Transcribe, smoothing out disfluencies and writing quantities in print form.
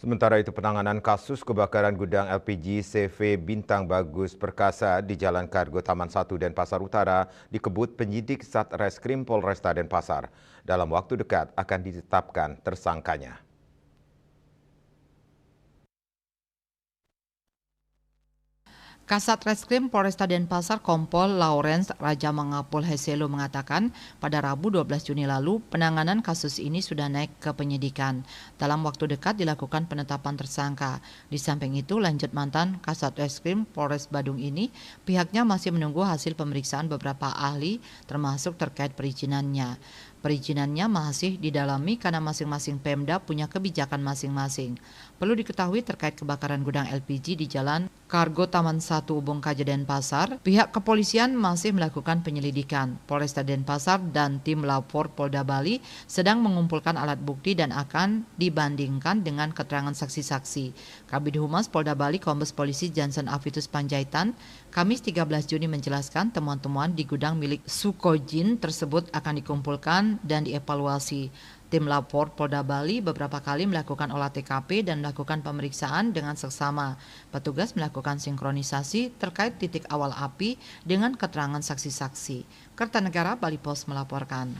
Sementara itu penanganan kasus kebakaran gudang LPG CV Bintang Bagus Perkasa di Jalan Kargo Taman 1 Denpasar Utara dikebut penyidik Satreskrim Polresta Denpasar. Dalam waktu dekat akan ditetapkan tersangkanya. Kasat Reskrim Polresta Denpasar Kompol Lawrence Raja Mangapul Heselo mengatakan pada Rabu 12 Juni lalu penanganan kasus ini sudah naik ke penyidikan. Dalam waktu dekat dilakukan penetapan tersangka. Di samping itu lanjut mantan Kasat Reskrim Polres Badung ini pihaknya masih menunggu hasil pemeriksaan beberapa ahli termasuk terkait perizinannya. Perizinannya masih didalami karena masing-masing Pemda punya kebijakan masing-masing. Perlu diketahui terkait kebakaran gudang LPG di Jalan Kargo Taman 1 Ubung Kaja Denpasar, pihak kepolisian masih melakukan penyelidikan. Polresta Denpasar dan tim lapor Polda Bali sedang mengumpulkan alat bukti dan akan dibandingkan dengan keterangan saksi-saksi. Kabid Humas Polda Bali Kombes Polisi Jansen Afitus Panjaitan, Kamis 13 Juni menjelaskan temuan-temuan di gudang milik Sukojin tersebut akan dikumpulkan dan dievaluasi. Tim lapor Polda Bali beberapa kali melakukan olah TKP dan melakukan pemeriksaan dengan seksama. Petugas melakukan sinkronisasi terkait titik awal api dengan keterangan saksi-saksi. Kertanegara Bali Pos melaporkan.